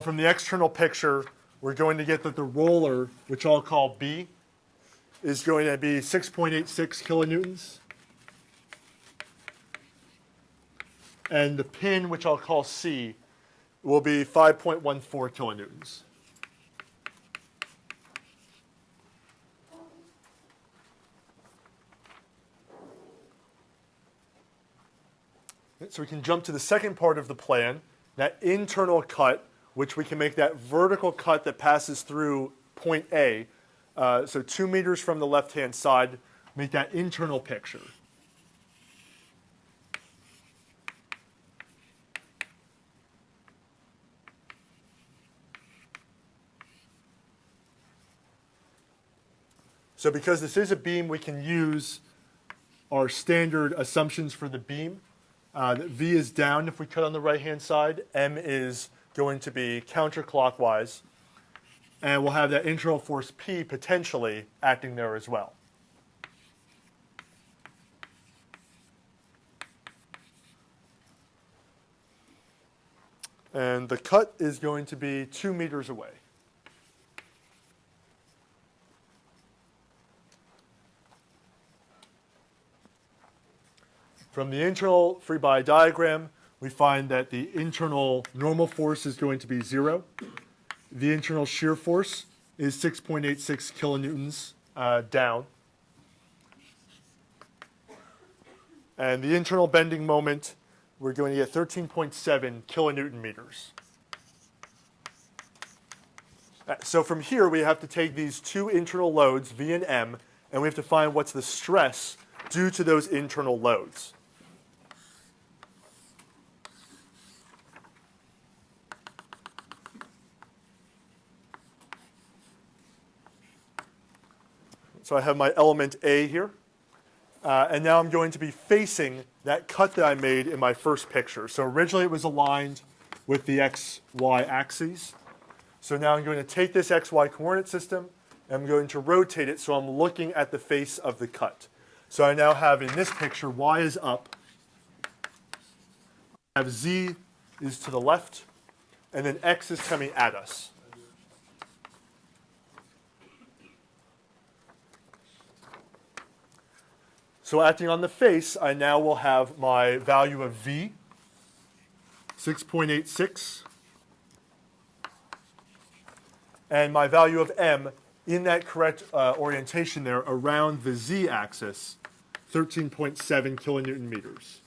from the external picture, we're going to get that the roller, which I'll call B, is going to be 6.86 kilonewtons. And the pin, which I'll call C, will be 5.14 kilonewtons. So we can jump to the second part of the plan, that internal cut, which we can make that vertical cut that passes through point A. So 2 meters from the left-hand side, make that internal picture. So because this is a beam, we can use our standard assumptions for the beam. That V is down if we cut on the right-hand side. M is going to be counterclockwise. And we'll have that internal force P potentially acting there as well. And the cut is going to be 2 meters away. From the internal free body diagram, we find that the internal normal force is going to be 0. The internal shear force is 6.86 kilonewtons down. And the internal bending moment, we're going to get 13.7 kilonewton meters. So from here, we have to take these two internal loads, V and M, and we have to find what's the stress due to those internal loads. So I have my element A here. And now I'm going to be facing that cut that I made in my first picture. So originally it was aligned with the x, y axes. So now I'm going to take this x, y coordinate system, and I'm going to rotate it so I'm looking at the face of the cut. So I now have in this picture, y is up. I have z is to the left, and then x is coming at us. So acting on the face, I now will have my value of V, 6.86, and my value of M in that correct orientation there around the Z axis, 13.7 kilonewton meters.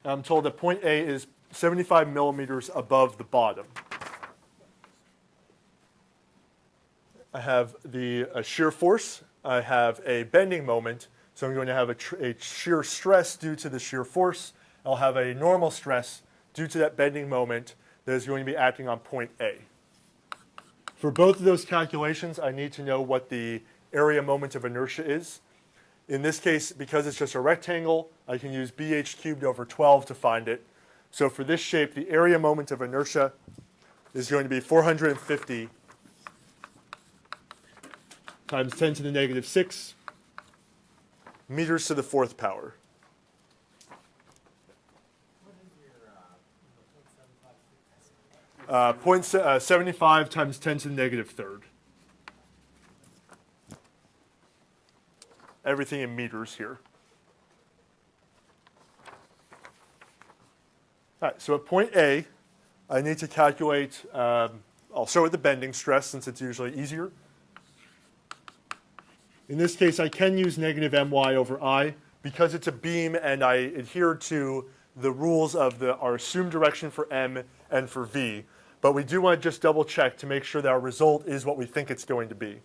I'm told that point A is 75 millimeters above the bottom. I have the shear force. I have a bending moment. So I'm going to have a shear stress due to the shear force. I'll have a normal stress due to that bending moment that is going to be acting on point A. For both of those calculations, I need to know what the area moment of inertia is. In this case, because it's just a rectangle, I can use BH cubed over 12 to find it. So for this shape, the area moment of inertia is going to be 450 times 10 to the negative 6 meters to the fourth power. What is your 0.75 times 10 to the negative third. Everything in meters here. All right, so at point A, I need to calculate, I'll start with the bending stress since it's usually easier. In this case, I can use negative my over I because it's a beam and I adhere to the rules of our assumed direction for M and for V. But we do want to just double check to make sure that our result is what we think it's going to be.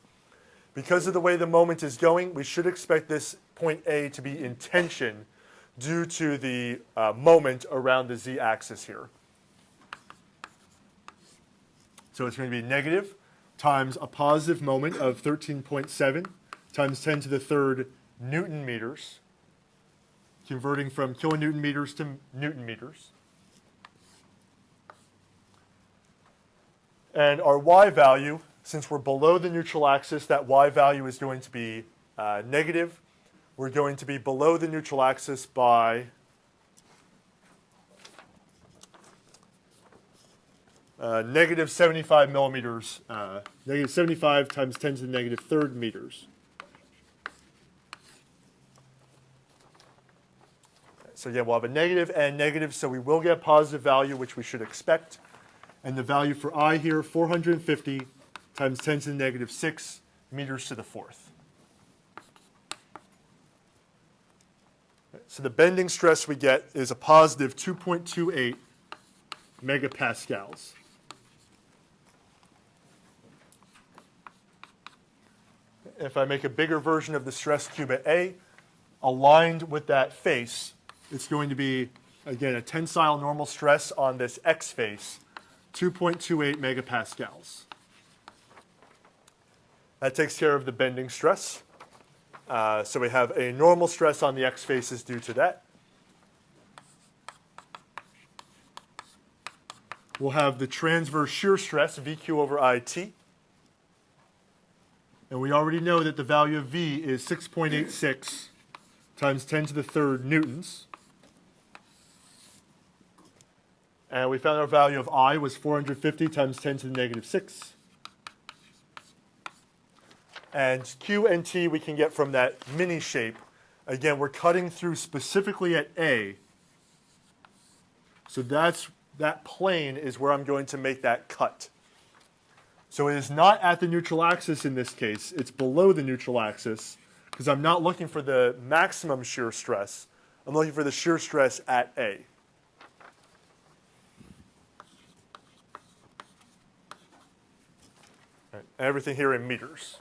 Because of the way the moment is going, we should expect this point A to be in tension due to the moment around the z-axis here. So it's going to be negative times a positive moment of 13.7 times 10 to the third Newton meters, converting from kilonewton meters to Newton meters. And our y value, since we're below the neutral axis, that y value is going to be negative. We're going to be below the neutral axis by negative 75 millimeters, negative 75 times 10 to the negative third meters. So again, we'll have a negative and negative, so we will get a positive value, which we should expect. And the value for I here, 450 times 10 to the negative 6 meters to the fourth. So the bending stress we get is a positive 2.28 megapascals. If I make a bigger version of the stress cube at A, aligned with that face, it's going to be, again, a tensile normal stress on this X face, 2.28 megapascals. That takes care of the bending stress. So we have a normal stress on the X faces due to that. We'll have the transverse shear stress, VQ over IT. And we already know that the value of V is 6.86 times 10 to the third newtons. And we found our value of I was 450 times 10 to the negative 6. And Q and T we can get from that mini shape. Again, we're cutting through specifically at A. So that plane is where I'm going to make that cut. So it is not at the neutral axis in this case. It's below the neutral axis because I'm not looking for the maximum shear stress. I'm looking for the shear stress at A. Right, everything here in meters.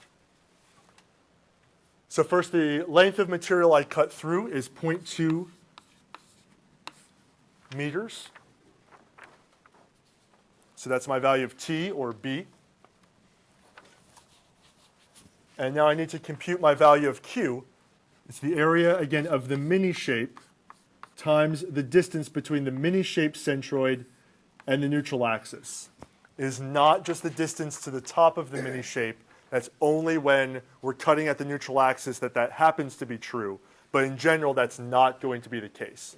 So first, the length of material I cut through is 0.2 meters. So that's my value of T, or B. And now I need to compute my value of Q. It's the area, again, of the mini shape times the distance between the mini shape centroid and the neutral axis. It is not just the distance to the top of the mini shape. That's only when we're cutting at the neutral axis that happens to be true. But in general, that's not going to be the case.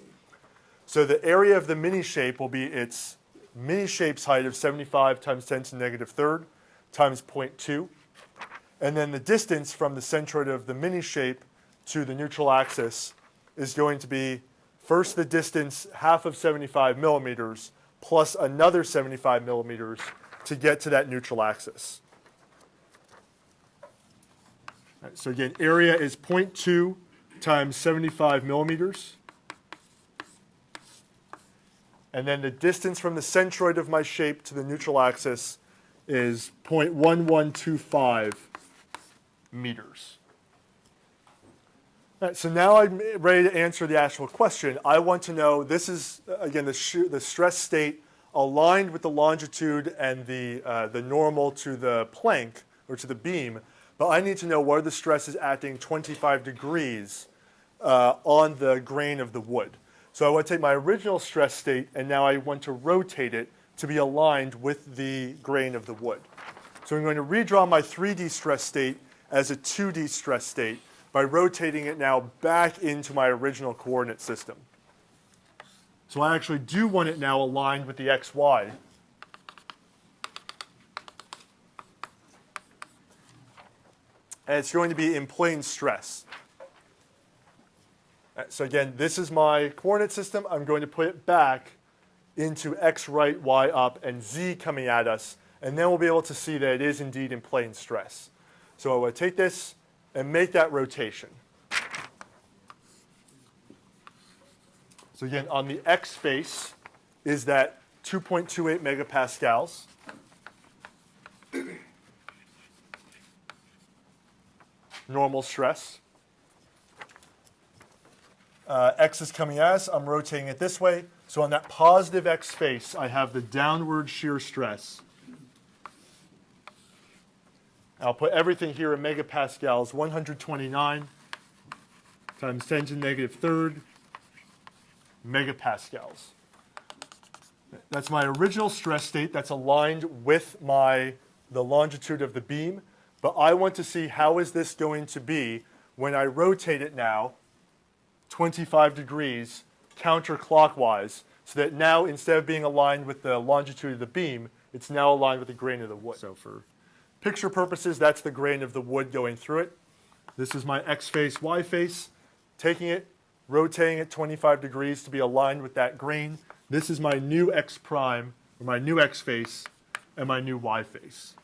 So the area of the mini shape will be its mini shape's height of 75 times 10 to the negative third times 0.2. And then the distance from the centroid of the mini shape to the neutral axis is going to be first the distance half of 75 millimeters plus another 75 millimeters to get to that neutral axis. Right, so again, area is 0.2 times 75 millimeters. And then the distance from the centroid of my shape to the neutral axis is 0.1125 meters. All right, so now I'm ready to answer the actual question. I want to know, this is, again, the stress state aligned with the longitude and the normal to the plank, or to the beam. But I need to know where the stress is acting 25 degrees on the grain of the wood. So I want to take my original stress state, and now I want to rotate it to be aligned with the grain of the wood. So I'm going to redraw my 3D stress state as a 2D stress state by rotating it now back into my original coordinate system. So I actually do want it now aligned with the XY. And it's going to be in plane stress. So again, this is my coordinate system. I'm going to put it back into X right, Y up, and Z coming at us. And then we'll be able to see that it is indeed in plane stress. So I will take this and make that rotation. So again, on the X face is that 2.28 megapascals. Normal stress. X is coming at us. I'm rotating it this way. So on that positive X face, I have the downward shear stress. I'll put everything here in megapascals, 129 times 10 to the negative third megapascals. That's my original stress state that's aligned with my the longitude of the beam, but I want to see how is this going to be when I rotate it now 25 degrees counterclockwise, so that now instead of being aligned with the longitude of the beam, it's now aligned with the grain of the wood. So for picture purposes, that's the grain of the wood going through it. This is my X face, Y face, taking it, rotating it 25 degrees to be aligned with that grain. This is my new X prime, or my new X face, and my new Y face.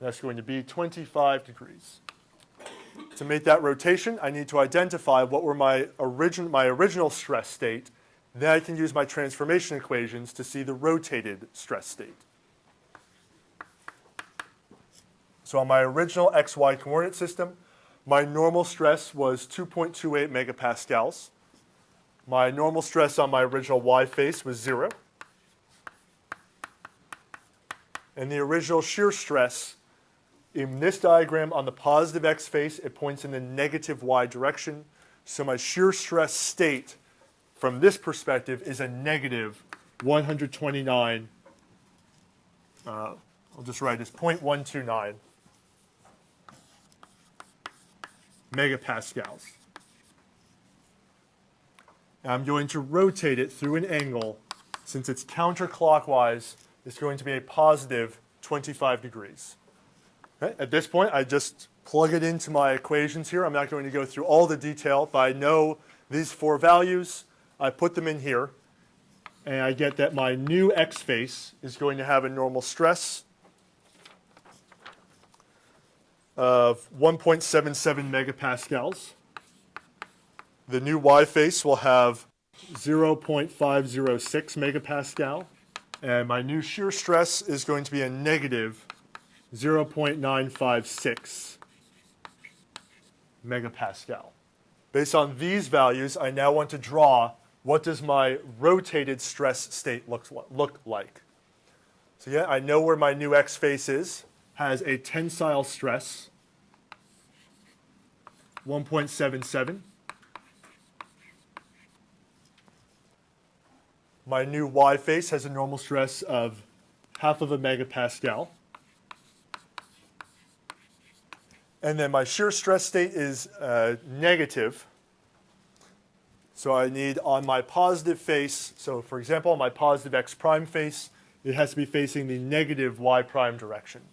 That's going to be 25 degrees. To make that rotation, I need to identify what were my original stress state. Then I can use my transformation equations to see the rotated stress state. So on my original XY coordinate system, my normal stress was 2.28 megapascals. My normal stress on my original Y face was 0. And the original shear stress in this diagram on the positive X face, it points in the negative Y direction. So my shear stress state from this perspective is a negative 129, I'll just write this, 0.129 megapascals. And I'm going to rotate it through an angle. Since it's counterclockwise, it's going to be a positive 25 degrees. Okay? At this point, I just plug it into my equations here. I'm not going to go through all the detail, but I know these 4 values. I put them in here, and I get that my new X face is going to have a normal stress of 1.77 megapascals. The new Y face will have 0.506 megapascal, and my new shear stress is going to be a negative 0.956 megapascal. Based on these values, I now want to draw what does my rotated stress state look like. So yeah, I know where my new X face is. Has a tensile stress, 1.77. My new Y face has a normal stress of half of a megapascal. And then my shear stress state is negative. So I need on my positive face, so for example, on my positive X prime face, it has to be facing the negative Y prime direction.